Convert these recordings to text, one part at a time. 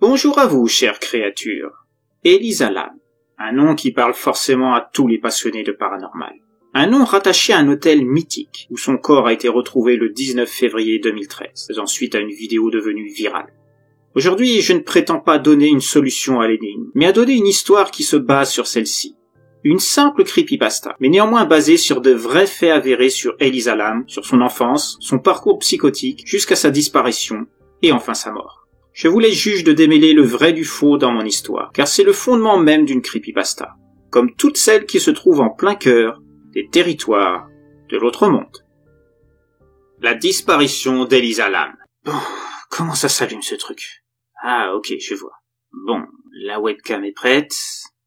Bonjour à vous, chère créature. Elisa Lam, un nom qui parle forcément à tous les passionnés de paranormal. Un nom rattaché à un hôtel mythique, où son corps a été retrouvé le 19 février 2013, faisant suite à une vidéo devenue virale. Aujourd'hui, je ne prétends pas donner une solution à l'énigme, mais à donner une histoire qui se base sur celle-ci. Une simple creepypasta, mais néanmoins basée sur de vrais faits avérés sur Elisa Lam, sur son enfance, son parcours psychotique, jusqu'à sa disparition, et enfin sa mort. Je vous laisse juge de démêler le vrai du faux dans mon histoire, car c'est le fondement même d'une creepypasta, comme toutes celles qui se trouvent en plein cœur des territoires de l'autre monde. La disparition d'Elisa Lam. Bon, comment ça s'allume ce truc? Ah, ok, je vois. Bon, la webcam est prête.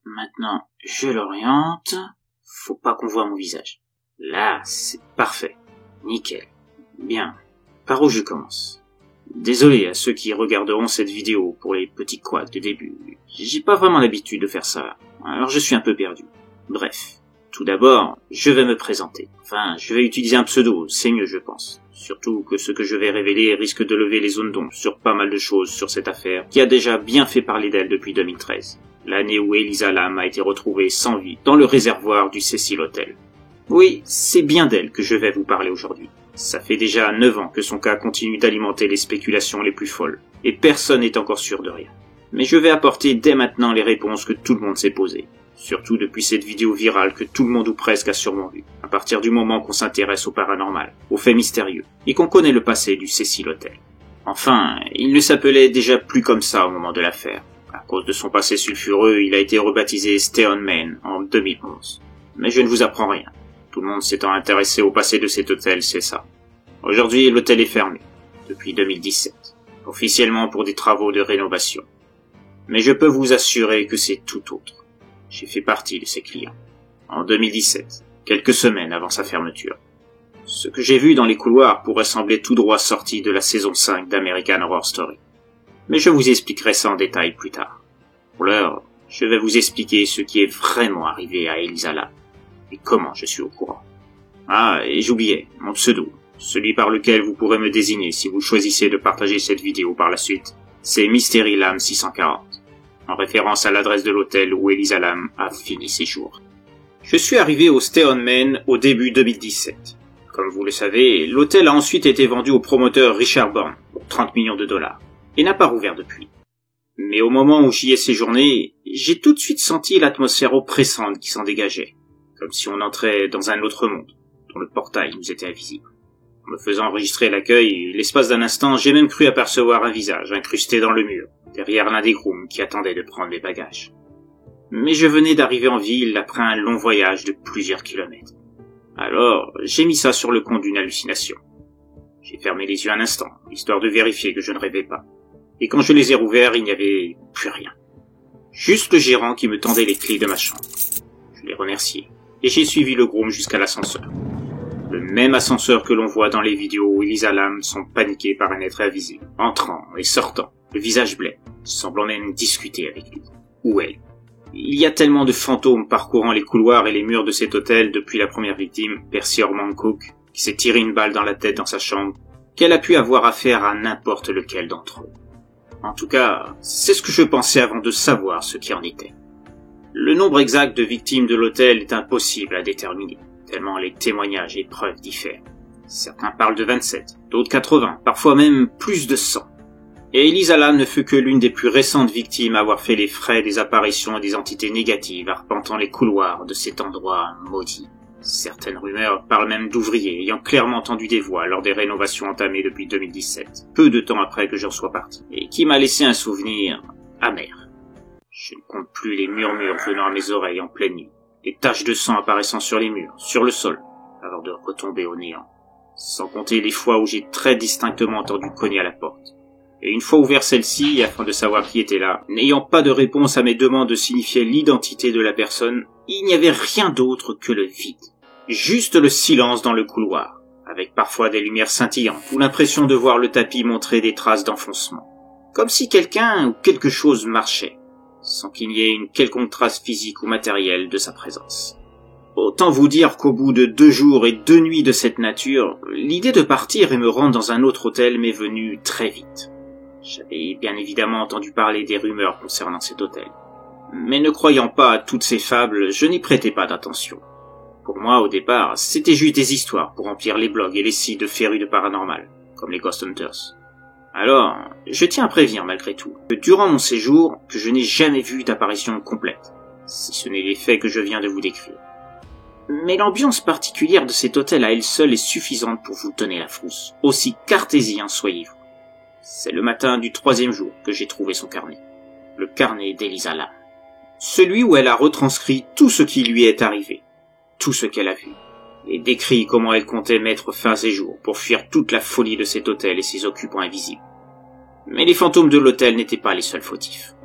Maintenant, je l'oriente. Faut pas qu'on voit mon visage. Là, c'est parfait. Nickel. Bien. Par où je commence? Désolé à ceux qui regarderont cette vidéo pour les petits couacs du début. J'ai pas vraiment l'habitude de faire ça, alors je suis un peu perdu. Bref. Tout d'abord, je vais me présenter. Enfin, je vais utiliser un pseudo, c'est mieux je pense. Surtout que ce que je vais révéler risque de lever les zones d'ombre sur pas mal de choses sur cette affaire, qui a déjà bien fait parler d'elle depuis 2013. L'année où Elisa Lam a été retrouvée sans vie dans le réservoir du Cecil Hotel. Oui, c'est bien d'elle que je vais vous parler aujourd'hui. Ça fait déjà 9 ans que son cas continue d'alimenter les spéculations les plus folles, et personne n'est encore sûr de rien. Mais je vais apporter dès maintenant les réponses que tout le monde s'est posées. Surtout depuis cette vidéo virale que tout le monde ou presque a sûrement vue, à partir du moment qu'on s'intéresse au paranormal, aux faits mystérieux, et qu'on connaît le passé du Cecil Hotel. Enfin, il ne s'appelait déjà plus comme ça au moment de l'affaire. À cause de son passé sulfureux, il a été rebaptisé Stay on Main en 2011. Mais je ne vous apprends rien. Tout le monde s'étant intéressé au passé de cet hôtel, c'est ça. Aujourd'hui, l'hôtel est fermé, depuis 2017, officiellement pour des travaux de rénovation. Mais je peux vous assurer que c'est tout autre. J'ai fait partie de ses clients. En 2017, quelques semaines avant sa fermeture. Ce que j'ai vu dans les couloirs pourrait sembler tout droit sorti de la saison 5 d'American Horror Story. Mais je vous expliquerai ça en détail plus tard. Pour l'heure, je vais vous expliquer ce qui est vraiment arrivé à Elisa Lam et comment je suis au courant. Ah, et j'oubliais, mon pseudo, celui par lequel vous pourrez me désigner si vous choisissez de partager cette vidéo par la suite, c'est Mystery Lam 640. En référence à l'adresse de l'hôtel où Elisa Lam a fini ses jours. Je suis arrivé au Stay on Main au début 2017. Comme vous le savez, l'hôtel a ensuite été vendu au promoteur Richard Bourne pour 30 millions de dollars, et n'a pas rouvert depuis. Mais au moment où j'y ai séjourné, j'ai tout de suite senti l'atmosphère oppressante qui s'en dégageait, comme si on entrait dans un autre monde, dont le portail nous était invisible. En me faisant enregistrer l'accueil, l'espace d'un instant, j'ai même cru apercevoir un visage incrusté dans le mur, derrière l'un des grooms qui attendait de prendre mes bagages. Mais je venais d'arriver en ville après un long voyage de plusieurs kilomètres. Alors, j'ai mis ça sur le compte d'une hallucination. J'ai fermé les yeux un instant, histoire de vérifier que je ne rêvais pas. Et quand je les ai rouverts, il n'y avait plus rien. Juste le gérant qui me tendait les clés de ma chambre. Je l'ai remercié, et j'ai suivi le groom jusqu'à l'ascenseur. Le même ascenseur que l'on voit dans les vidéos où Elisa Lam sont paniquées par un être invisible, entrant et sortant, le visage blême, semblant même discuter avec lui, ou elle. Il y a tellement de fantômes parcourant les couloirs et les murs de cet hôtel depuis la première victime, Percy Ormond Cook, qui s'est tiré une balle dans la tête dans sa chambre, qu'elle a pu avoir affaire à n'importe lequel d'entre eux. En tout cas, c'est ce que je pensais avant de savoir ce qui en était. Le nombre exact de victimes de l'hôtel est impossible à déterminer, tellement les témoignages et preuves diffèrent. Certains parlent de 27, d'autres 80, parfois même plus de 100. Et Elisa Lam ne fut que l'une des plus récentes victimes à avoir fait les frais des apparitions des entités négatives arpentant les couloirs de cet endroit maudit. Certaines rumeurs parlent même d'ouvriers ayant clairement entendu des voix lors des rénovations entamées depuis 2017, peu de temps après que j'en sois parti, et qui m'a laissé un souvenir amer. Je ne compte plus les murmures venant à mes oreilles en pleine nuit, les taches de sang apparaissant sur les murs, sur le sol, avant de retomber au néant, sans compter les fois où j'ai très distinctement entendu cogner à la porte. Et une fois ouvert celle-ci, afin de savoir qui était là, n'ayant pas de réponse à mes demandes de signifier l'identité de la personne, il n'y avait rien d'autre que le vide. Juste le silence dans le couloir, avec parfois des lumières scintillantes, ou l'impression de voir le tapis montrer des traces d'enfoncement. Comme si quelqu'un ou quelque chose marchait, sans qu'il y ait une quelconque trace physique ou matérielle de sa présence. Autant vous dire qu'au bout de 2 jours et 2 nuits de cette nature, l'idée de partir et me rendre dans un autre hôtel m'est venue très vite. J'avais bien évidemment entendu parler des rumeurs concernant cet hôtel. Mais ne croyant pas à toutes ces fables, je n'y prêtais pas d'attention. Pour moi, au départ, c'était juste des histoires pour remplir les blogs et les sites de férus de paranormal, comme les Ghost Hunters. Alors, je tiens à prévenir malgré tout, que durant mon séjour, que je n'ai jamais vu d'apparition complète, si ce n'est les faits que je viens de vous décrire. Mais l'ambiance particulière de cet hôtel à elle seule est suffisante pour vous donner la frousse, aussi cartésien soyez-vous. C'est le matin du 3e jour que j'ai trouvé son carnet. Le carnet d'Elisa Lam. Celui où elle a retranscrit tout ce qui lui est arrivé, tout ce qu'elle a vu, et décrit comment elle comptait mettre fin à ses jours pour fuir toute la folie de cet hôtel et ses occupants invisibles. Mais les fantômes de l'hôtel n'étaient pas les seuls fautifs.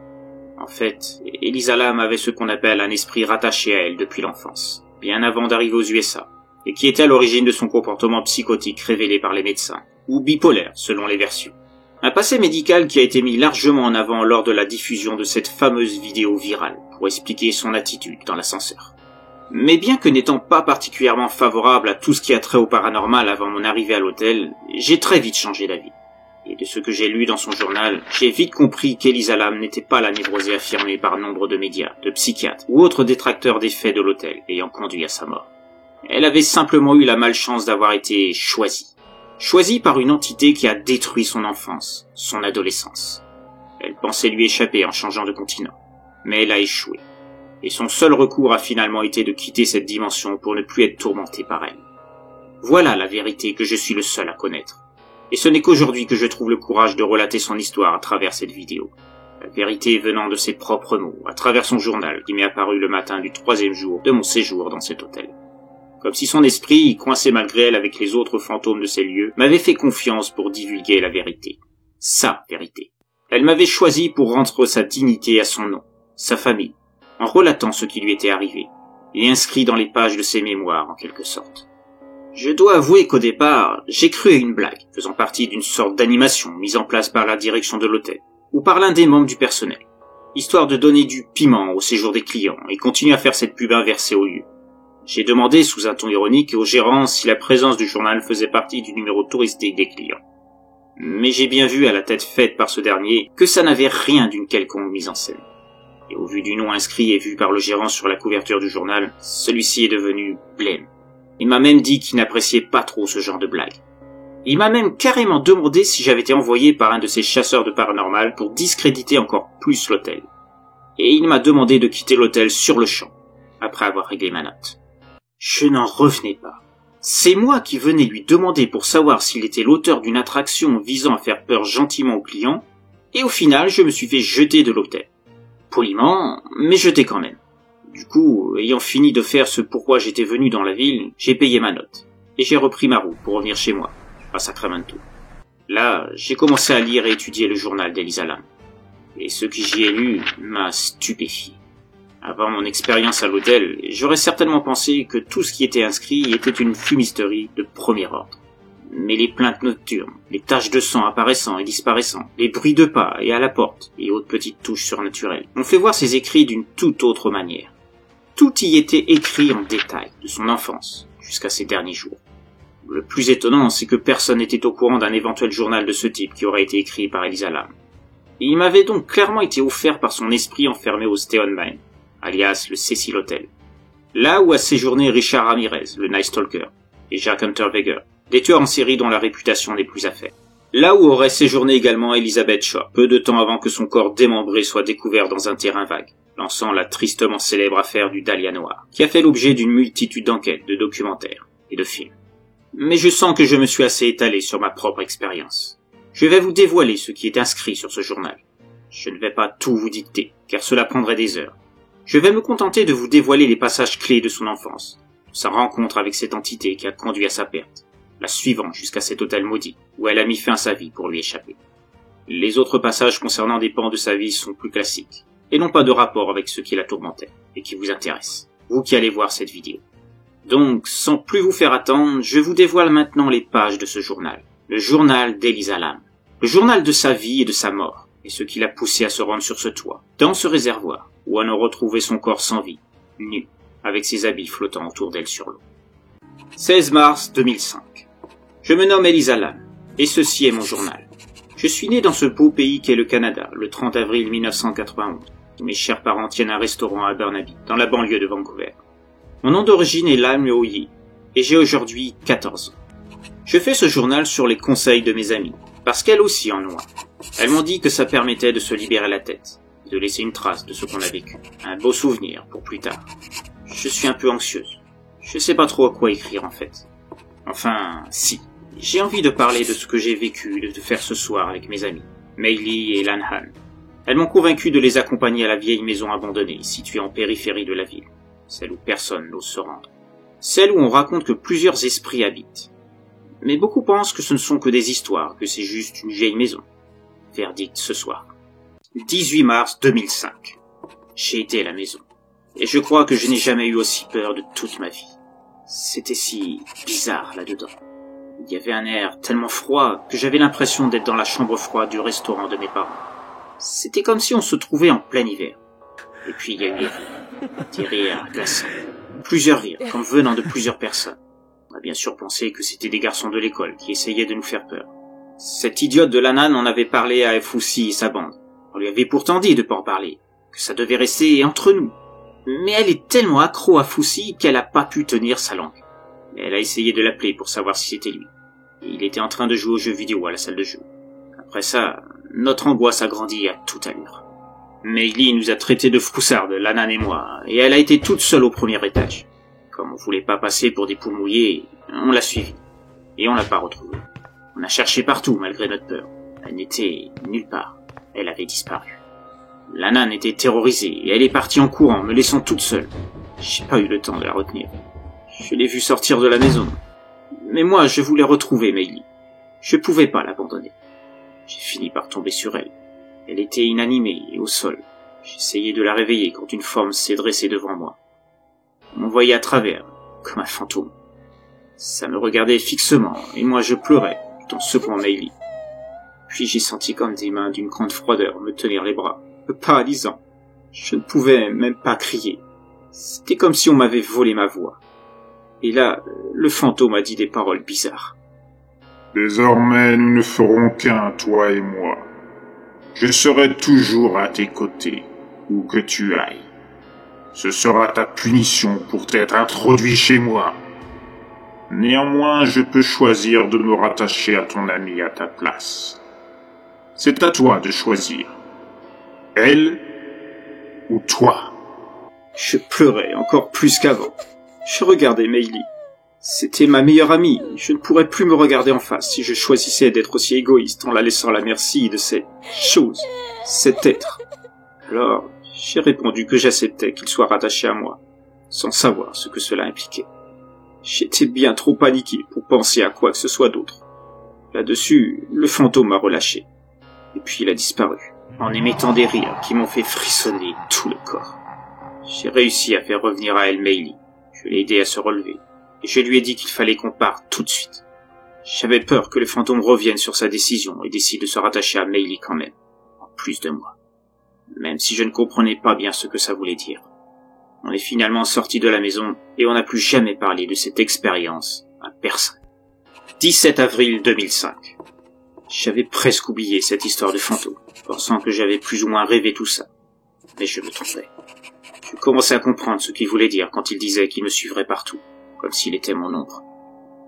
En fait, Elisa Lam avait ce qu'on appelle un esprit rattaché à elle depuis l'enfance, bien avant d'arriver aux USA, et qui était à l'origine de son comportement psychotique révélé par les médecins, ou bipolaire selon les versions. Un passé médical qui a été mis largement en avant lors de la diffusion de cette fameuse vidéo virale pour expliquer son attitude dans l'ascenseur. Mais bien que n'étant pas particulièrement favorable à tout ce qui a trait au paranormal avant mon arrivée à l'hôtel, j'ai très vite changé d'avis. Et de ce que j'ai lu dans son journal, j'ai vite compris qu'Elisa Lam n'était pas la névrosée affirmée par nombre de médias, de psychiatres ou autres détracteurs des faits de l'hôtel ayant conduit à sa mort. Elle avait simplement eu la malchance d'avoir été choisie. Choisie par une entité qui a détruit son enfance, son adolescence. Elle pensait lui échapper en changeant de continent, mais elle a échoué. Et son seul recours a finalement été de quitter cette dimension pour ne plus être tourmenté par elle. Voilà la vérité que je suis le seul à connaître. Et ce n'est qu'aujourd'hui que je trouve le courage de relater son histoire à travers cette vidéo. La vérité venant de ses propres mots, à travers son journal qui m'est apparu le matin du 3e jour de mon séjour dans cet hôtel. Comme si son esprit, coincé malgré elle avec les autres fantômes de ces lieux, m'avait fait confiance pour divulguer la vérité. Sa vérité. Elle m'avait choisi pour rendre sa dignité à son nom, sa famille, en relatant ce qui lui était arrivé, et inscrit dans les pages de ses mémoires en quelque sorte. Je dois avouer qu'au départ, j'ai cru à une blague, faisant partie d'une sorte d'animation mise en place par la direction de l'hôtel, ou par l'un des membres du personnel, histoire de donner du piment au séjour des clients et continuer à faire cette pub inversée au lieu. J'ai demandé sous un ton ironique au gérant si la présence du journal faisait partie du numéro touristique des clients. Mais j'ai bien vu à la tête faite par ce dernier que ça n'avait rien d'une quelconque mise en scène. Et au vu du nom inscrit et vu par le gérant sur la couverture du journal, celui-ci est devenu blême. Il m'a même dit qu'il n'appréciait pas trop ce genre de blague. Il m'a même carrément demandé si j'avais été envoyé par un de ces chasseurs de paranormal pour discréditer encore plus l'hôtel. Et il m'a demandé de quitter l'hôtel sur le champ, après avoir réglé ma note. Je n'en revenais pas. C'est moi qui venais lui demander pour savoir s'il était l'auteur d'une attraction visant à faire peur gentiment aux clients, et au final je me suis fait jeter de l'hôtel. Poliment, mais jeté quand même. Du coup, ayant fini de faire ce pourquoi j'étais venu dans la ville, j'ai payé ma note, et j'ai repris ma route pour revenir chez moi, à Sacramento. Là, j'ai commencé à lire et étudier le journal d'Elisa Lam, et ce que j'y ai lu m'a stupéfié. Avant mon expérience à l'hôtel, j'aurais certainement pensé que tout ce qui était inscrit était une fumisterie de premier ordre. Mais les plaintes nocturnes, les taches de sang apparaissant et disparaissant, les bruits de pas et à la porte, et autres petites touches surnaturelles, m'ont fait voir ces écrits d'une toute autre manière. Tout y était écrit en détail, de son enfance jusqu'à ses derniers jours. Le plus étonnant, c'est que personne n'était au courant d'un éventuel journal de ce type qui aurait été écrit par Elisa Lam. Et il m'avait donc clairement été offert par son esprit enfermé au Stay on Main, alias le Cecil Hotel. Là où a séjourné Richard Ramirez, le Night Stalker, et Jack Hunter Weger, des tueurs en série dont la réputation n'est plus à faire. Là où aurait séjourné également Elizabeth Shaw, peu de temps avant que son corps démembré soit découvert dans un terrain vague, lançant la tristement célèbre affaire du Dahlia Noir, qui a fait l'objet d'une multitude d'enquêtes, de documentaires et de films. Mais je sens que je me suis assez étalé sur ma propre expérience. Je vais vous dévoiler ce qui est inscrit sur ce journal. Je ne vais pas tout vous dicter, car cela prendrait des heures. Je vais me contenter de vous dévoiler les passages clés de son enfance, de sa rencontre avec cette entité qui a conduit à sa perte, la suivant jusqu'à cet hôtel maudit, où elle a mis fin à sa vie pour lui échapper. Les autres passages concernant des pans de sa vie sont plus classiques, et n'ont pas de rapport avec ceux qui la tourmentaient, et qui vous intéressent, vous qui allez voir cette vidéo. Donc, sans plus vous faire attendre, je vous dévoile maintenant les pages de ce journal, le journal d'Elisa Lam, le journal de sa vie et de sa mort, et ce qui l'a poussé à se rendre sur ce toit, dans ce réservoir, où on a retrouvé son corps sans vie, nu, avec ses habits flottant autour d'elle sur l'eau. 16 mars 2005. Je me nomme Elisa Lam, et ceci est mon journal. Je suis né dans ce beau pays qu'est le Canada, le 30 avril 1991. Mes chers parents tiennent un restaurant à Burnaby, dans la banlieue de Vancouver. Mon nom d'origine est Lam Oyi, et j'ai aujourd'hui 14 ans. Je fais ce journal sur les conseils de mes amies, parce qu'elles aussi en ont un. Elles m'ont dit que ça permettait de se libérer la tête, de laisser une trace de ce qu'on a vécu, un beau souvenir pour plus tard. Je suis un peu anxieuse. Je sais pas trop à quoi écrire en fait. Enfin, si. J'ai envie de parler de ce que j'ai vécu et de faire ce soir avec mes amis, Meili et Lanhan. Elles m'ont convaincu de les accompagner à la vieille maison abandonnée, située en périphérie de la ville, celle où personne n'ose se rendre. Celle où on raconte que plusieurs esprits habitent. Mais beaucoup pensent que ce ne sont que des histoires, que c'est juste une vieille maison. Verdict ce soir. 18 mars 2005. J'ai été à la maison. Et je crois que je n'ai jamais eu aussi peur de toute ma vie. C'était si bizarre là-dedans. Il y avait un air tellement froid que j'avais l'impression d'être dans la chambre froide du restaurant de mes parents. C'était comme si on se trouvait en plein hiver. Et puis il y a eu les rires. Des rires glaçants. Plusieurs rires, comme venant de plusieurs personnes. On a bien sûr pensé que c'était des garçons de l'école qui essayaient de nous faire peur. Cette idiote de Lanhan en avait parlé à Foussi et sa bande. On lui avait pourtant dit de pas en parler, que ça devait rester entre nous. Mais elle est tellement accro à Foussi qu'elle a pas pu tenir sa langue. Elle a essayé de l'appeler pour savoir si c'était lui. Et il était en train de jouer aux jeux vidéo à la salle de jeu. Après ça, notre angoisse a grandi à toute allure. Meili nous a traités de froussardes, Lanhan et moi, et elle a été toute seule au premier étage. Comme on voulait pas passer pour des poux mouillés, on l'a suivie. Et on l'a pas retrouvée. On a cherché partout malgré notre peur. Elle n'était nulle part. Elle avait disparu. Lanhan était terrorisée et elle est partie en courant, me laissant toute seule. J'ai pas eu le temps de la retenir. Je l'ai vue sortir de la maison. Mais moi, je voulais retrouver Meili. Je pouvais pas l'abandonner. J'ai fini par tomber sur elle. Elle était inanimée et au sol. J'essayais de la réveiller quand une forme s'est dressée devant moi. On me voyait à travers, comme un fantôme. Ça me regardait fixement et moi je pleurais, tout en secouant Meili. Puis j'ai senti comme des mains d'une grande froideur me tenir les bras, me paralysant. Je ne pouvais même pas crier. C'était comme si on m'avait volé ma voix. Et là, le fantôme a dit des paroles bizarres. Désormais, nous ne ferons qu'un, toi et moi. Je serai toujours à tes côtés, où que tu ailles. Ce sera ta punition pour t'être introduit chez moi. Néanmoins, je peux choisir de me rattacher à ton ami à ta place. C'est à toi de choisir. Elle ou toi. Je pleurais encore plus qu'avant. Je regardais Meili. C'était ma meilleure amie. Je ne pourrais plus me regarder en face si je choisissais d'être aussi égoïste en la laissant à la merci de cette chose, cet être. Alors, j'ai répondu que j'acceptais qu'il soit rattaché à moi, sans savoir ce que cela impliquait. J'étais bien trop paniqué pour penser à quoi que ce soit d'autre. Là-dessus, le fantôme m'a relâché. Et puis il a disparu, en émettant des rires qui m'ont fait frissonner tout le corps. J'ai réussi à faire revenir à elle Meili. Je l'ai aidé à se relever, et je lui ai dit qu'il fallait qu'on parte tout de suite. J'avais peur que le fantôme revienne sur sa décision et décide de se rattacher à Meili quand même, en plus de moi. Même si je ne comprenais pas bien ce que ça voulait dire. On est finalement sortis de la maison, et on n'a plus jamais parlé de cette expérience à personne. 17 avril 2005. J'avais presque oublié cette histoire de fantôme, pensant que j'avais plus ou moins rêvé tout ça. Mais je me trompais. Je commençais à comprendre ce qu'il voulait dire quand il disait qu'il me suivrait partout, comme s'il était mon ombre.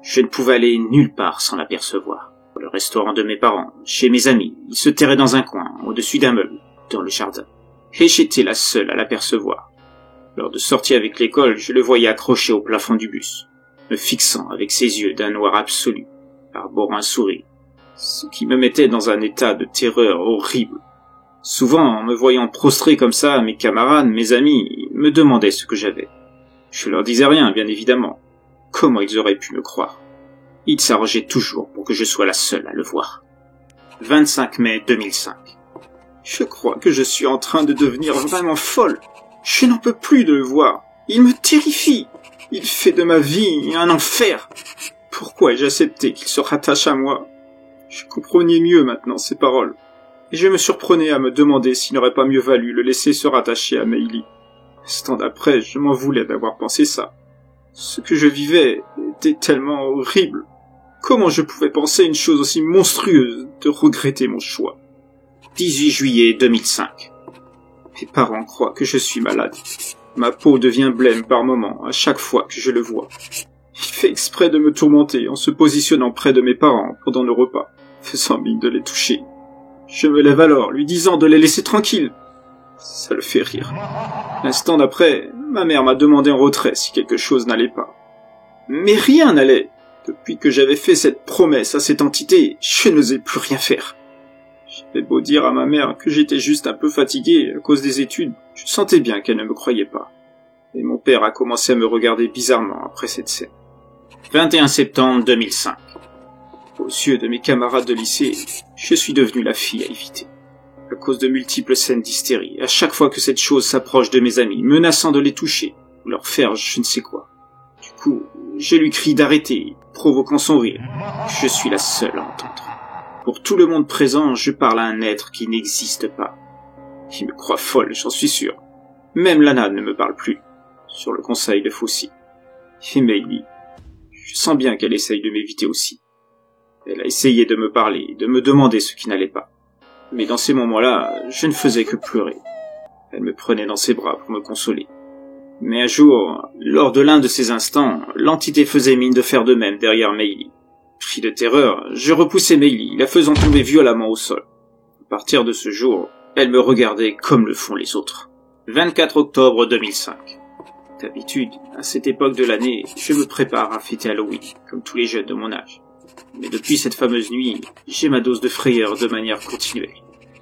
Je ne pouvais aller nulle part sans l'apercevoir. Le restaurant de mes parents, chez mes amis, il se terrait dans un coin, au-dessus d'un meuble, dans le jardin. Et j'étais la seule à l'apercevoir. Lors de sortie avec l'école, je le voyais accroché au plafond du bus, me fixant avec ses yeux d'un noir absolu, arborant un sourire, ce qui me mettait dans un état de terreur horrible. Souvent, en me voyant prostré comme ça, mes camarades, mes amis, me demandaient ce que j'avais. Je leur disais rien, bien évidemment. Comment ils auraient pu me croire? Ils s'arrangeaient toujours pour que je sois la seule à le voir. 25 mai 2005. Je crois que je suis en train de devenir vraiment folle. Je n'en peux plus de le voir. Il me terrifie. Il fait de ma vie un enfer. Pourquoi ai-je accepté qu'il se rattache à moi? Je comprenais mieux maintenant ses paroles. Et je me surprenais à me demander s'il n'aurait pas mieux valu le laisser se rattacher à Meili. L'instant d'après, je m'en voulais d'avoir pensé ça. Ce que je vivais était tellement horrible. Comment je pouvais penser une chose aussi monstrueuse, de regretter mon choix? 18 juillet 2005. Mes parents croient que je suis malade. Ma peau devient blême par moments, à chaque fois que je le vois. Il fait exprès de me tourmenter en se positionnant près de mes parents pendant le repas, faisant mine de les toucher. Je me lève alors, lui disant de les laisser tranquilles. Ça le fait rire. L'instant d'après, ma mère m'a demandé en retrait si quelque chose n'allait pas. Mais rien n'allait. Depuis que j'avais fait cette promesse à cette entité, je n'osais plus rien faire. J'avais beau dire à ma mère que j'étais juste un peu fatigué à cause des études, je sentais bien qu'elle ne me croyait pas. Et mon père a commencé à me regarder bizarrement après cette scène. 21 septembre 2005. Aux yeux de mes camarades de lycée, je suis devenu la fille à éviter. À cause de multiples scènes d'hystérie, à chaque fois que cette chose s'approche de mes amis, menaçant de les toucher, ou leur faire je ne sais quoi. Du coup, je lui crie d'arrêter, provoquant son rire. Je suis la seule à entendre. Pour tout le monde présent, je parle à un être qui n'existe pas. Il me croit folle, j'en suis sûr. Même Lana ne me parle plus, sur le conseil de Fauci. Et Meili, je sens bien qu'elle essaye de m'éviter aussi. Elle a essayé de me parler, de me demander ce qui n'allait pas. Mais dans ces moments-là, je ne faisais que pleurer. Elle me prenait dans ses bras pour me consoler. Mais un jour, lors de l'un de ces instants, l'entité faisait mine de faire de même derrière Meili. Cri de terreur, je repoussai Meili, la faisant tomber violemment au sol. À partir de ce jour, elle me regardait comme le font les autres. 24 octobre 2005. D'habitude, à cette époque de l'année, je me prépare à fêter Halloween, comme tous les jeunes de mon âge. Mais depuis cette fameuse nuit, j'ai ma dose de frayeur de manière continuelle.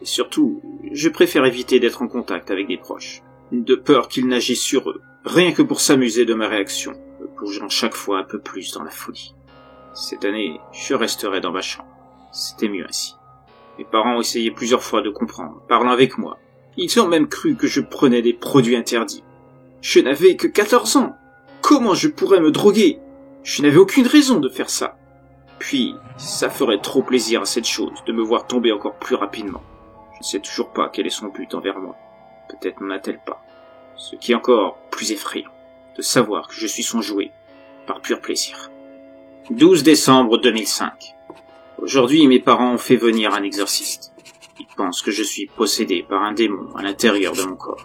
Et surtout, je préfère éviter d'être en contact avec des proches, de peur qu'ils n'agissent sur eux, rien que pour s'amuser de ma réaction, me plongeant chaque fois un peu plus dans la folie. Cette année, je resterai dans ma chambre. C'était mieux ainsi. Mes parents ont essayé plusieurs fois de comprendre, parlant avec moi. Ils ont même cru que je prenais des produits interdits. Je n'avais que 14 ans. Comment je pourrais me droguer? Je n'avais aucune raison de faire ça. Puis, ça ferait trop plaisir à cette chose de me voir tomber encore plus rapidement. Je ne sais toujours pas quel est son but envers moi. Peut-être n'en a-t-elle pas. Ce qui est encore plus effrayant, de savoir que je suis son jouet, par pur plaisir. 12 décembre 2005. Aujourd'hui, mes parents ont fait venir un exorciste. Ils pensent que je suis possédé par un démon à l'intérieur de mon corps.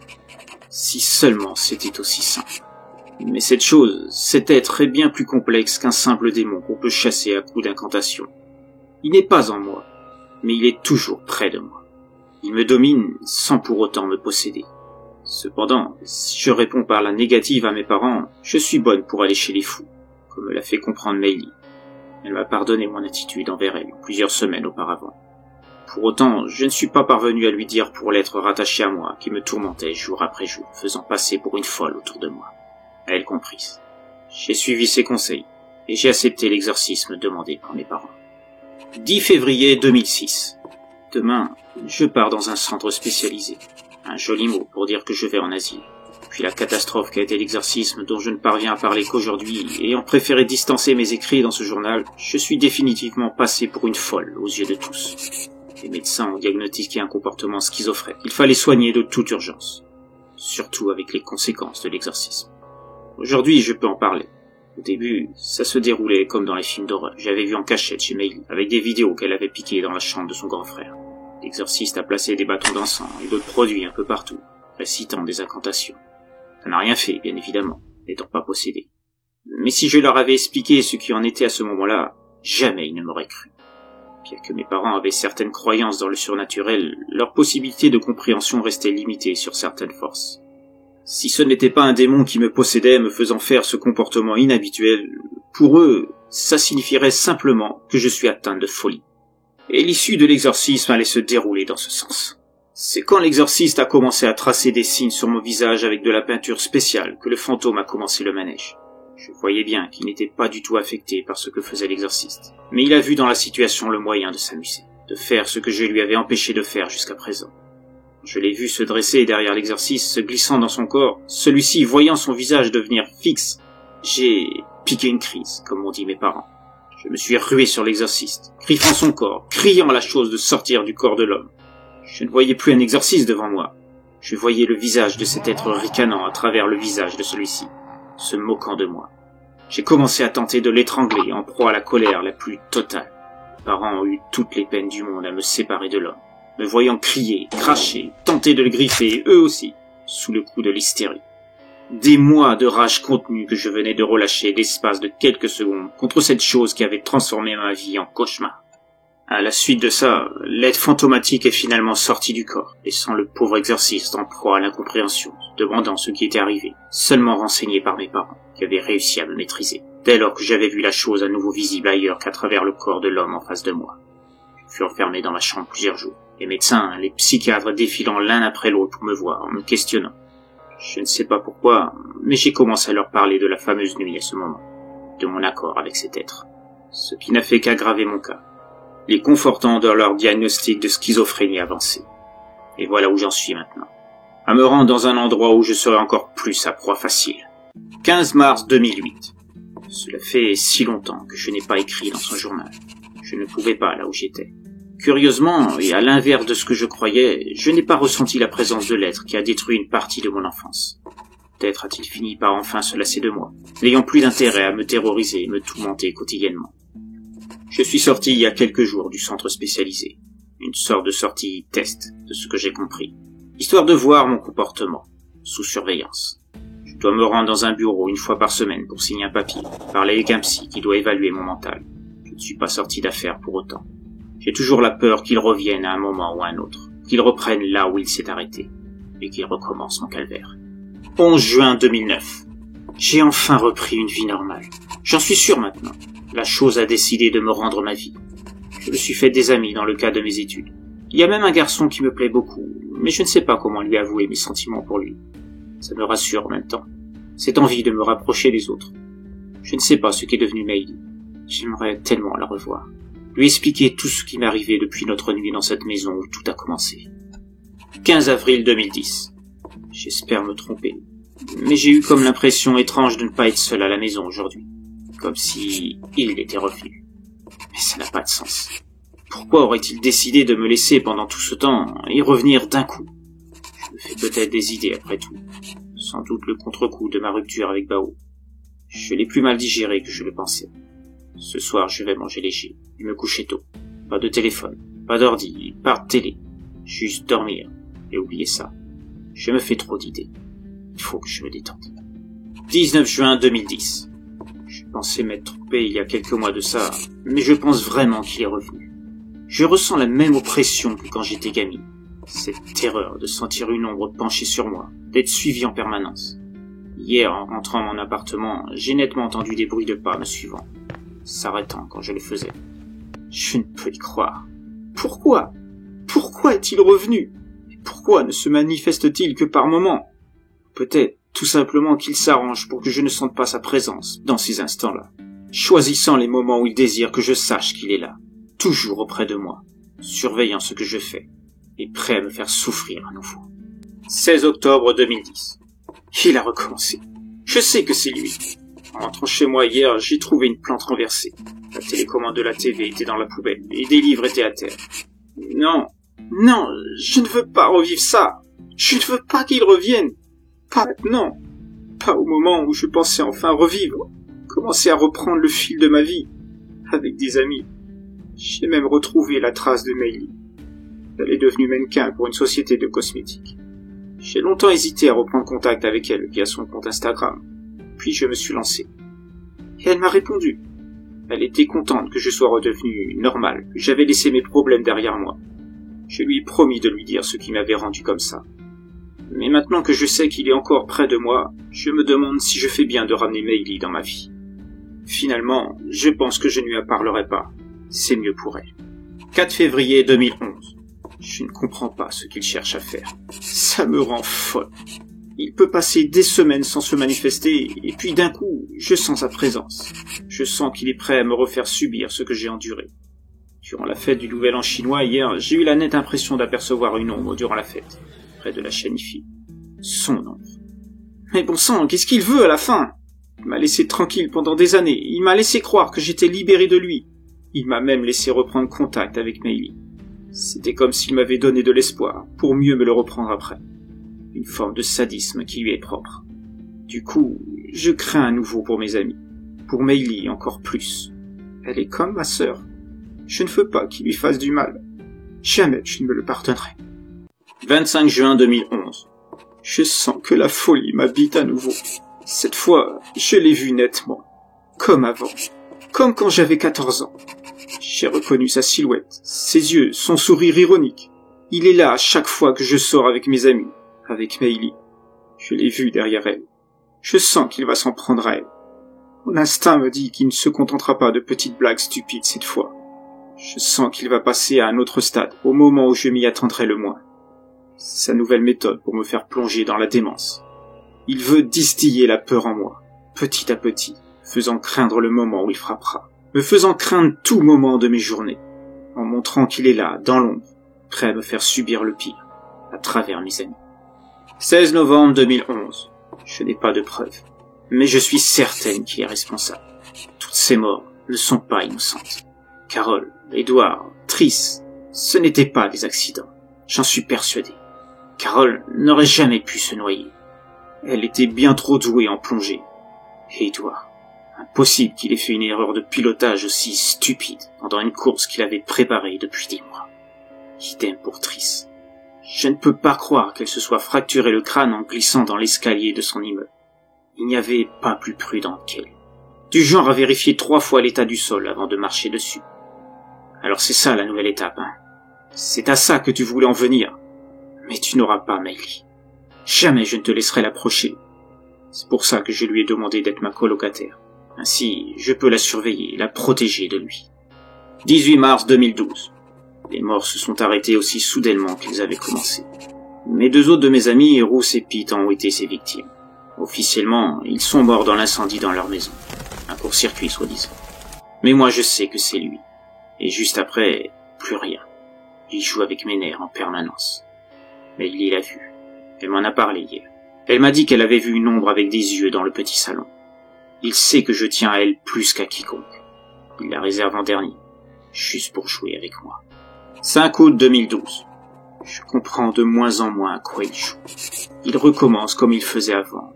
Si seulement c'était aussi simple. Mais cette chose, cet être est bien plus complexe qu'un simple démon qu'on peut chasser à coups d'incantation. Il n'est pas en moi, mais il est toujours près de moi. Il me domine sans pour autant me posséder. Cependant, si je réponds par la négative à mes parents, je suis bonne pour aller chez les fous, comme me l'a fait comprendre Meili. Elle m'a pardonné mon attitude envers elle plusieurs semaines auparavant. Pour autant, je ne suis pas parvenu à lui dire pour l'être rattaché à moi qui me tourmentait jour après jour, faisant passer pour une folle autour de moi. Elle comprise. J'ai suivi ses conseils, et j'ai accepté l'exorcisme demandé par mes parents. 10 février 2006. Demain, je pars dans un centre spécialisé. Un joli mot pour dire que je vais en asile. Puis la catastrophe qu'a été l'exorcisme dont je ne parviens à parler qu'aujourd'hui, ayant préféré distancer mes écrits dans ce journal, je suis définitivement passé pour une folle aux yeux de tous. Les médecins ont diagnostiqué un comportement schizophrène. Il fallait soigner de toute urgence. Surtout avec les conséquences de l'exorcisme. Aujourd'hui, je peux en parler. Au début, ça se déroulait comme dans les films d'horreur. J'avais vu en cachette chez Meili, avec des vidéos qu'elle avait piquées dans la chambre de son grand frère. L'exorciste a placé des bâtons d'encens et d'autres produits un peu partout, récitant des incantations. Ça n'a rien fait, bien évidemment, n'étant pas possédé. Mais si je leur avais expliqué ce qui en était à ce moment-là, jamais ils ne m'auraient cru. Bien que mes parents avaient certaines croyances dans le surnaturel, leur possibilité de compréhension restait limitée sur certaines forces. Si ce n'était pas un démon qui me possédait me faisant faire ce comportement inhabituel, pour eux, ça signifierait simplement que je suis atteint de folie. Et l'issue de l'exorcisme allait se dérouler dans ce sens. C'est quand l'exorciste a commencé à tracer des signes sur mon visage avec de la peinture spéciale que le fantôme a commencé le manège. Je voyais bien qu'il n'était pas du tout affecté par ce que faisait l'exorciste, mais il a vu dans la situation le moyen de s'amuser, de faire ce que je lui avais empêché de faire jusqu'à présent. Je l'ai vu se dresser derrière l'exorciste, se glissant dans son corps. Celui-ci, voyant son visage devenir fixe, j'ai piqué une crise, comme m'ont dit mes parents. Je me suis rué sur l'exorciste, griffant son corps, criant à la chose de sortir du corps de l'homme. Je ne voyais plus un exorciste devant moi. Je voyais le visage de cet être ricanant à travers le visage de celui-ci, se moquant de moi. J'ai commencé à tenter de l'étrangler en proie à la colère la plus totale. Mes parents ont eu toutes les peines du monde à me séparer de l'homme, me voyant crier, cracher, tenter de le griffer, eux aussi, sous le coup de l'hystérie. Des mois de rage contenue que je venais de relâcher l'espace de quelques secondes contre cette chose qui avait transformé ma vie en cauchemar. À la suite de ça, l'aide fantomatique est finalement sortie du corps, laissant le pauvre exorciste en proie à l'incompréhension, demandant ce qui était arrivé, seulement renseigné par mes parents, qui avaient réussi à me maîtriser, dès lors que j'avais vu la chose à nouveau visible ailleurs qu'à travers le corps de l'homme en face de moi. Je fus enfermé dans ma chambre plusieurs jours, les médecins, les psychiatres défilant l'un après l'autre pour me voir, me questionnant. Je ne sais pas pourquoi, mais j'ai commencé à leur parler de la fameuse nuit à ce moment, de mon accord avec cet être, ce qui n'a fait qu'aggraver mon cas, les confortant dans leur diagnostic de schizophrénie avancée. Et voilà où j'en suis maintenant, à me rendre dans un endroit où je serai encore plus à proie facile. 15 mars 2008. Cela fait si longtemps que je n'ai pas écrit dans son journal. Je ne pouvais pas là où j'étais. Curieusement, et à l'inverse de ce que je croyais, je n'ai pas ressenti la présence de l'être qui a détruit une partie de mon enfance. Peut-être a-t-il fini par enfin se lasser de moi, n'ayant plus d'intérêt à me terroriser et me tourmenter quotidiennement. Je suis sorti il y a quelques jours du centre spécialisé, une sorte de sortie test de ce que j'ai compris, histoire de voir mon comportement, sous surveillance. Je dois me rendre dans un bureau une fois par semaine pour signer un papier, parler avec un psy qui doit évaluer mon mental. Je ne suis pas sorti d'affaire pour autant. J'ai toujours la peur qu'il revienne à un moment ou à un autre, qu'il reprenne là où il s'est arrêté, et qu'il recommence mon calvaire. 11 juin 2009. J'ai enfin repris une vie normale. J'en suis sûr maintenant. La chose a décidé de me rendre ma vie. Je me suis fait des amis dans le cadre de mes études. Il y a même un garçon qui me plaît beaucoup, mais je ne sais pas comment lui avouer mes sentiments pour lui. Ça me rassure en même temps. Cette envie de me rapprocher des autres. Je ne sais pas ce qu'est devenu Meili. J'aimerais tellement la revoir. Lui expliquer tout ce qui m'est arrivé depuis notre nuit dans cette maison où tout a commencé. 15 avril 2010. J'espère me tromper, mais j'ai eu comme l'impression étrange de ne pas être seul à la maison aujourd'hui. Comme si il était revenu. Mais ça n'a pas de sens. Pourquoi aurait-il décidé de me laisser pendant tout ce temps et revenir d'un coup? Je me fais peut-être des idées après tout. Sans doute le contre-coup de ma rupture avec Bao. Je l'ai plus mal digéré que je le pensais. Ce soir, je vais manger léger et me coucher tôt. Pas de téléphone, pas d'ordi, pas de télé. Juste dormir et oublier ça. Je me fais trop d'idées. Il faut que je me détende. 19 juin 2010. Je pensais m'être trompé il y a quelques mois de ça, mais je pense vraiment qu'il est revenu. Je ressens la même oppression que quand j'étais gamine. Cette terreur de sentir une ombre penchée sur moi, d'être suivi en permanence. Hier, en rentrant à mon appartement, j'ai nettement entendu des bruits de pas me suivant, s'arrêtant quand je le faisais. Je ne peux y croire. Pourquoi? Pourquoi est-il revenu? Et pourquoi ne se manifeste-t-il que par moments? Peut-être tout simplement qu'il s'arrange pour que je ne sente pas sa présence dans ces instants-là, choisissant les moments où il désire que je sache qu'il est là, toujours auprès de moi, surveillant ce que je fais, et prêt à me faire souffrir à nouveau. 16 octobre 2010. Il a recommencé. Je sais que c'est lui. En rentrant chez moi hier, j'ai trouvé une plante renversée. La télécommande de la TV était dans la poubelle, et des livres étaient à terre. Non, je ne veux pas revivre ça. Je ne veux pas qu'il revienne. Pas maintenant. Pas au moment où je pensais enfin revivre. Commencer à reprendre le fil de ma vie. Avec des amis. J'ai même retrouvé la trace de Meili. Elle est devenue mannequin pour une société de cosmétiques. J'ai longtemps hésité à reprendre contact avec elle via son compte Instagram. Puis je me suis lancé. Et elle m'a répondu. Elle était contente que je sois redevenu normal, que j'avais laissé mes problèmes derrière moi. Je lui ai promis de lui dire ce qui m'avait rendu comme ça. Mais maintenant que je sais qu'il est encore près de moi, je me demande si je fais bien de ramener Meili dans ma vie. Finalement, je pense que je ne lui en parlerai pas. C'est mieux pour elle. 4 février 2011. Je ne comprends pas ce qu'il cherche à faire. Ça me rend folle. Il peut passer des semaines sans se manifester, et puis d'un coup, je sens sa présence. Je sens qu'il est prêt à me refaire subir ce que j'ai enduré. Durant la fête du Nouvel An chinois hier, j'ai eu la nette impression d'apercevoir une ombre durant la fête, près de la chaîne IFI. Son ombre. Mais bon sang, qu'est-ce qu'il veut à la fin? Il m'a laissé tranquille pendant des années, il m'a laissé croire que j'étais libéré de lui. Il m'a même laissé reprendre contact avec Meili. C'était comme s'il m'avait donné de l'espoir, pour mieux me le reprendre après. Une forme de sadisme qui lui est propre. Du coup, je crains à nouveau pour mes amis. Pour Meili encore plus. Elle est comme ma sœur. Je ne veux pas qu'il lui fasse du mal. Jamais je ne me le pardonnerai. 25 juin 2011. Je sens que la folie m'habite à nouveau. Cette fois, je l'ai vu nettement. Comme avant. Comme quand j'avais 14 ans. J'ai reconnu sa silhouette, ses yeux, son sourire ironique. Il est là à chaque fois que je sors avec mes amis, avec Meili. Je l'ai vu derrière elle. Je sens qu'il va s'en prendre à elle. Mon instinct me dit qu'il ne se contentera pas de petites blagues stupides cette fois. Je sens qu'il va passer à un autre stade, au moment où je m'y attendrai le moins. C'est sa nouvelle méthode pour me faire plonger dans la démence. Il veut distiller la peur en moi, petit à petit, faisant craindre le moment où il frappera, me faisant craindre tout moment de mes journées, en montrant qu'il est là, dans l'ombre, prêt à me faire subir le pire, à travers mes amis. 16 novembre 2011. Je n'ai pas de preuves, mais je suis certaine qu'il est responsable. Toutes ces morts ne sont pas innocentes. Carole, Édouard, Triss, ce n'étaient pas des accidents. J'en suis persuadé. Carole n'aurait jamais pu se noyer. Elle était bien trop douée en plongée. Et Édouard, impossible qu'il ait fait une erreur de pilotage aussi stupide pendant une course qu'il avait préparée depuis des mois. Idem pour Triss. Je ne peux pas croire qu'elle se soit fracturé le crâne en glissant dans l'escalier de son immeuble. Il n'y avait pas plus prudent qu'elle. Du genre à vérifier 3 fois l'état du sol avant de marcher dessus. Alors c'est ça la nouvelle étape, hein. C'est à ça que tu voulais en venir. Mais tu n'auras pas Meili. Jamais je ne te laisserai l'approcher. C'est pour ça que je lui ai demandé d'être ma colocataire. Ainsi, je peux la surveiller, la protéger de lui. 18 mars 2012. Les morts se sont arrêtés aussi soudainement qu'ils avaient commencé. Mes 2 autres de mes amis, Rousse et Pete, ont été ses victimes. Officiellement, ils sont morts dans l'incendie dans leur maison. Un court-circuit, soi-disant. Mais moi, je sais que c'est lui. Et juste après, plus rien. Il joue avec mes nerfs en permanence. Mais il l'a vu. Elle m'en a parlé hier. Elle m'a dit qu'elle avait vu une ombre avec des yeux dans le petit salon. Il sait que je tiens à elle plus qu'à quiconque. Il la réserve en dernier, juste pour jouer avec moi. 5 août 2012. Je comprends de moins en moins à quoi il joue. Il recommence comme il faisait avant.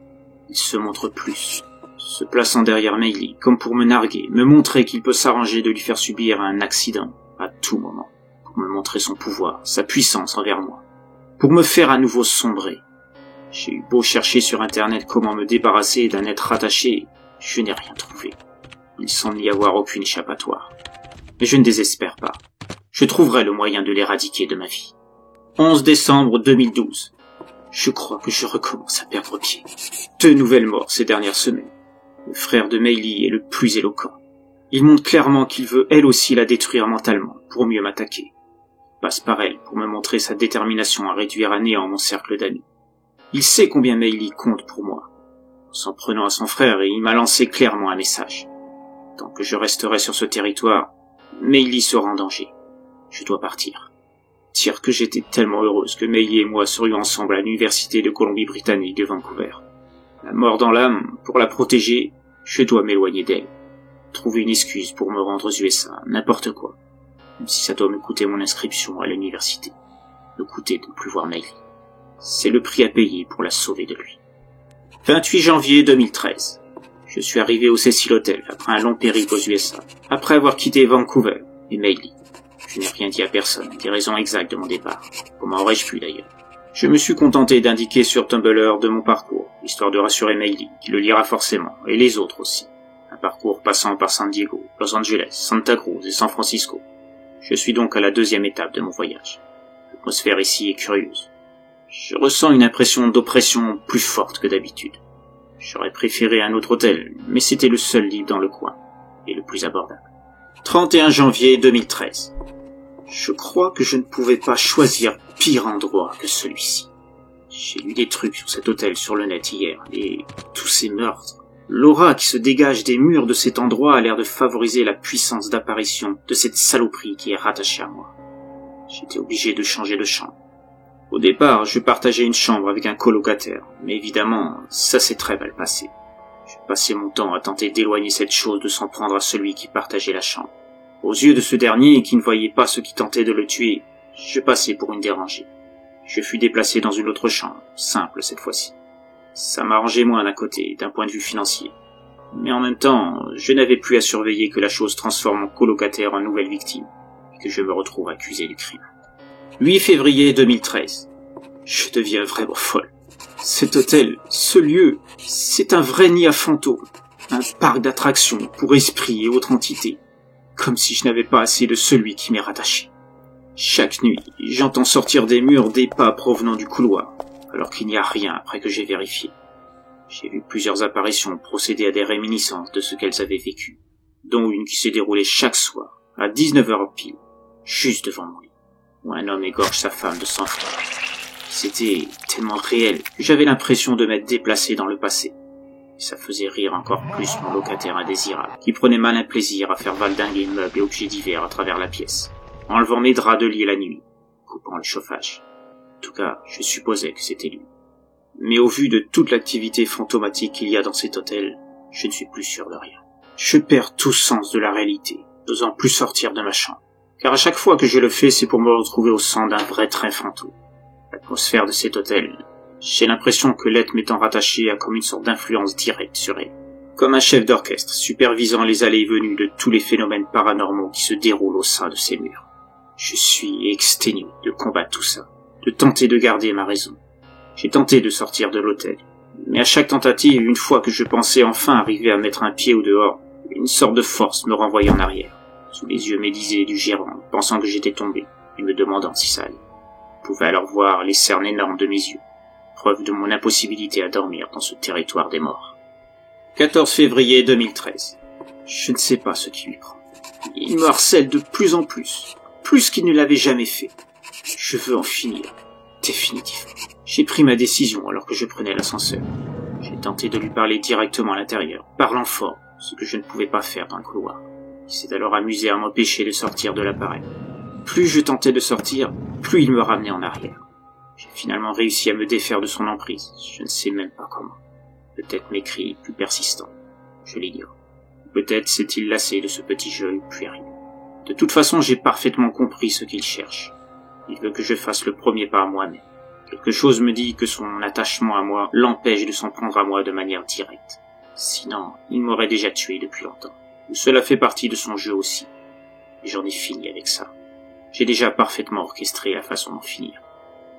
Il se montre plus, se plaçant derrière Meili, comme pour me narguer, me montrer qu'il peut s'arranger de lui faire subir un accident à tout moment, pour me montrer son pouvoir, sa puissance envers moi, pour me faire à nouveau sombrer. J'ai eu beau chercher sur Internet comment me débarrasser d'un être rattaché, je n'ai rien trouvé. Il semble n'y avoir aucune échappatoire. Mais je ne désespère pas. Je trouverai le moyen de l'éradiquer de ma vie. 11 décembre 2012. Je crois que je recommence à perdre pied. 2 nouvelles morts ces dernières semaines. Le frère de Meili est le plus éloquent. Il montre clairement qu'il veut elle aussi la détruire mentalement pour mieux m'attaquer. Il passe par elle pour me montrer sa détermination à réduire à néant mon cercle d'amis. Il sait combien Meili compte pour moi. En s'en prenant à son frère, il m'a lancé clairement un message. Tant que je resterai sur ce territoire, Meili sera en danger. Je dois partir. Dire que j'étais tellement heureuse que Meili et moi serions ensemble à l'université de Colombie-Britannique de Vancouver. La mort dans l'âme, pour la protéger, je dois m'éloigner d'elle. Trouver une excuse pour me rendre aux USA, n'importe quoi. Même si ça doit me coûter mon inscription à l'université. Me coûter de ne plus voir Meili. C'est le prix à payer pour la sauver de lui. 28 janvier 2013. Je suis arrivé au Cecil Hotel après un long périple aux USA, après avoir quitté Vancouver et Meili. Je n'ai rien dit à personne des raisons exactes de mon départ. Comment aurais-je pu d'ailleurs? Je me suis contenté d'indiquer sur Tumblr de mon parcours, histoire de rassurer Meili, qui le lira forcément, et les autres aussi. Un parcours passant par San Diego, Los Angeles, Santa Cruz et San Francisco. Je suis donc à la 2e étape de mon voyage. L'atmosphère ici est curieuse. Je ressens une impression d'oppression plus forte que d'habitude. J'aurais préféré un autre hôtel, mais c'était le seul libre dans le coin, et le plus abordable. 31 janvier 2013. Je crois que je ne pouvais pas choisir pire endroit que celui-ci. J'ai lu des trucs sur cet hôtel sur le net hier, et tous ces meurtres. L'aura qui se dégage des murs de cet endroit a l'air de favoriser la puissance d'apparition de cette saloperie qui est rattachée à moi. J'étais obligé de changer de chambre. Au départ, je partageais une chambre avec un colocataire, mais évidemment, ça s'est très mal passé. Je passais mon temps à tenter d'éloigner cette chose de s'en prendre à celui qui partageait la chambre. Aux yeux de ce dernier, qui ne voyait pas ce qui tentait de le tuer, je passais pour une dérangée. Je fus déplacé dans une autre chambre, simple cette fois-ci. Ça m'arrangeait moins d'un côté, d'un point de vue financier. Mais en même temps, je n'avais plus à surveiller que la chose transforme mon colocataire en nouvelle victime, et que je me retrouve accusé du crime. 8 février 2013. Je deviens vraiment folle. Cet hôtel, ce lieu, c'est un vrai nid à fantômes, un parc d'attractions pour esprits et autres entités, comme si je n'avais pas assez de celui qui m'est rattaché. Chaque nuit, j'entends sortir des murs des pas provenant du couloir, alors qu'il n'y a rien après que j'ai vérifié. J'ai vu plusieurs apparitions procéder à des réminiscences de ce qu'elles avaient vécu, dont une qui s'est déroulée chaque soir, à 19h pile, juste devant moi, où un homme égorge sa femme de sang-froid. C'était tellement réel que j'avais l'impression de m'être déplacé dans le passé. Et ça faisait rire encore plus mon locataire indésirable, qui prenait malin plaisir à faire valdinguer meubles et objets divers à travers la pièce, enlevant mes draps de lit la nuit, coupant le chauffage. En tout cas, je supposais que c'était lui. Mais au vu de toute l'activité fantomatique qu'il y a dans cet hôtel, je ne suis plus sûr de rien. Je perds tout sens de la réalité, n'osant plus sortir de ma chambre. Car à chaque fois que je le fais, c'est pour me retrouver au centre d'un vrai train fantôme. L'atmosphère de cet hôtel, j'ai l'impression que l'être m'étant rattaché a comme une sorte d'influence directe sur elle. Comme un chef d'orchestre supervisant les allées et venues de tous les phénomènes paranormaux qui se déroulent au sein de ces murs. Je suis exténué de combattre tout ça, de tenter de garder ma raison. J'ai tenté de sortir de l'hôtel, mais à chaque tentative, une fois que je pensais enfin arriver à mettre un pied au dehors, une sorte de force me renvoyait en arrière, sous les yeux médisés du gérant, pensant que j'étais tombé, et me demandant si ça allait. Je pouvais alors voir les cernes énormes de mes yeux, preuve de mon impossibilité à dormir dans ce territoire des morts. 14 février 2013. Je ne sais pas ce qui lui prend. Il me harcèle de plus en plus qu'il ne l'avait jamais fait. Je veux en finir, définitivement. J'ai pris ma décision alors que je prenais l'ascenseur. J'ai tenté de lui parler directement à l'intérieur, parlant fort, ce que je ne pouvais pas faire dans le couloir. Il s'est alors amusé à m'empêcher de sortir de l'appareil. Plus je tentais de sortir, plus il me ramenait en arrière. J'ai finalement réussi à me défaire de son emprise, je ne sais même pas comment. Peut-être mes cris plus persistants, je l'ignore. Peut-être s'est-il lassé de ce petit jeu puéril. De toute façon, j'ai parfaitement compris ce qu'il cherche. Il veut que je fasse le premier pas à moi-même. Quelque chose me dit que son attachement à moi l'empêche de s'en prendre à moi de manière directe. Sinon, il m'aurait déjà tué depuis longtemps. Cela fait partie de son jeu aussi. Et j'en ai fini avec ça. J'ai déjà parfaitement orchestré la façon d'en finir.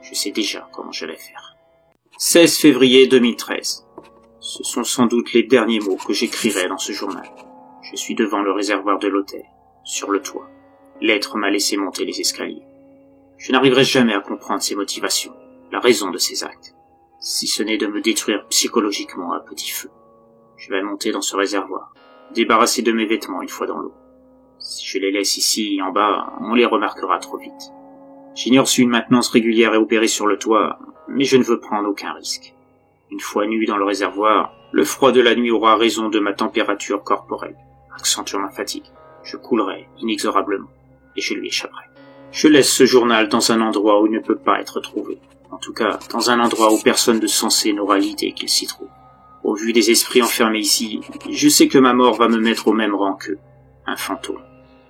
Je sais déjà comment je vais faire. 16 février 2013. Ce sont sans doute les derniers mots que j'écrirai dans ce journal. Je suis devant le réservoir de l'hôtel, sur le toit. L'être m'a laissé monter les escaliers. Je n'arriverai jamais à comprendre ses motivations, la raison de ses actes, si ce n'est de me détruire psychologiquement à petit feu. Je vais monter dans ce réservoir, débarrasser de mes vêtements une fois dans l'eau. Si je les laisse ici, en bas, on les remarquera trop vite. J'ignore si une maintenance régulière est opérée sur le toit, mais je ne veux prendre aucun risque. Une fois nu dans le réservoir, le froid de la nuit aura raison de ma température corporelle, accentuant ma fatigue. Je coulerai inexorablement, et je lui échapperai. Je laisse ce journal dans un endroit où il ne peut pas être trouvé. En tout cas, dans un endroit où personne de sensé n'aura l'idée qu'il s'y trouve. Au vu des esprits enfermés ici, je sais que ma mort va me mettre au même rang qu'eux. Un fantôme.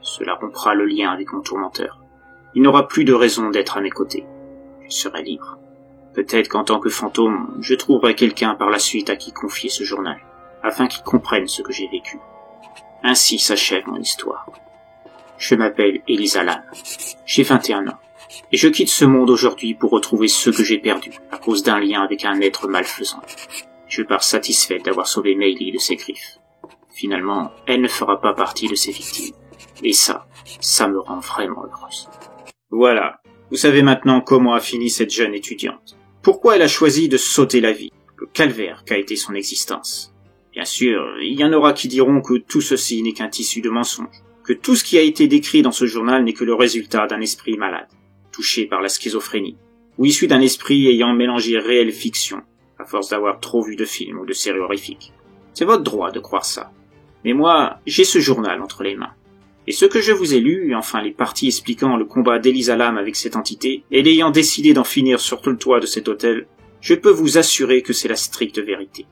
Cela rompra le lien avec mon tourmenteur. Il n'aura plus de raison d'être à mes côtés. Je serai libre. Peut-être qu'en tant que fantôme, je trouverai quelqu'un par la suite à qui confier ce journal, afin qu'il comprenne ce que j'ai vécu. Ainsi s'achève mon histoire. Je m'appelle Elisa Lam. J'ai 21 ans. Et je quitte ce monde aujourd'hui pour retrouver ceux que j'ai perdus, à cause d'un lien avec un être malfaisant. Je pars satisfaite d'avoir sauvé Meili de ses griffes. Finalement, elle ne fera pas partie de ses victimes. Et ça me rend vraiment heureuse. Voilà. Vous savez maintenant comment a fini cette jeune étudiante. Pourquoi elle a choisi de sauter la vie. Le calvaire qu'a été son existence. Bien sûr, il y en aura qui diront que tout ceci n'est qu'un tissu de mensonges. Que tout ce qui a été décrit dans ce journal n'est que le résultat d'un esprit malade, touché par la schizophrénie, ou issu d'un esprit ayant mélangé réelle fiction, à force d'avoir trop vu de films ou de séries horrifiques. C'est votre droit de croire ça. Mais moi, j'ai ce journal entre les mains. Et ce que je vous ai lu, enfin les parties expliquant le combat d'Elisa Lam avec cette entité, et l'ayant décidé d'en finir sur tout le toit de cet hôtel, je peux vous assurer que c'est la stricte vérité.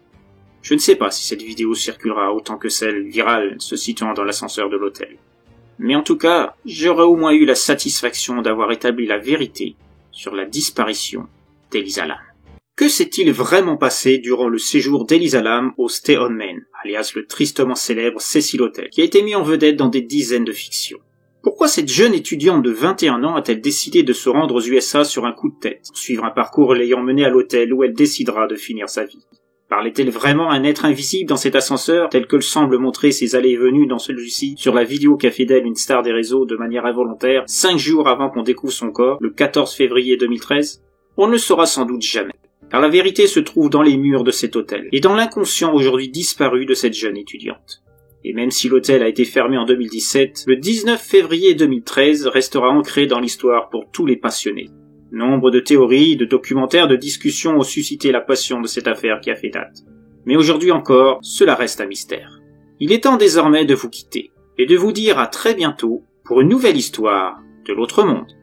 Je ne sais pas si cette vidéo circulera autant que celle virale se situant dans l'ascenseur de l'hôtel. Mais en tout cas, j'aurais au moins eu la satisfaction d'avoir établi la vérité sur la disparition d'Elisa Lam. Que s'est-il vraiment passé durant le séjour d'Elisa Lam au Stay on Main, alias le tristement célèbre Cecil Hotel, qui a été mis en vedette dans des dizaines de fictions? Pourquoi cette jeune étudiante de 21 ans a-t-elle décidé de se rendre aux USA sur un coup de tête, pour suivre un parcours l'ayant menée à l'hôtel où elle décidera de finir sa vie? Parlait-elle vraiment à un être invisible dans cet ascenseur, tel que le semble montrer ses allées et venues dans celui-ci sur la vidéo qu'a fait d'elle une star des réseaux de manière involontaire, 5 jours avant qu'on découvre son corps, le 14 février 2013? On ne le saura sans doute jamais, car la vérité se trouve dans les murs de cet hôtel, et dans l'inconscient aujourd'hui disparu de cette jeune étudiante. Et même si l'hôtel a été fermé en 2017, le 19 février 2013 restera ancré dans l'histoire pour tous les passionnés. Nombre de théories, de documentaires, de discussions ont suscité la passion de cette affaire qui a fait date. Mais aujourd'hui encore, cela reste un mystère. Il est temps désormais de vous quitter, et de vous dire à très bientôt pour une nouvelle histoire de l'autre monde.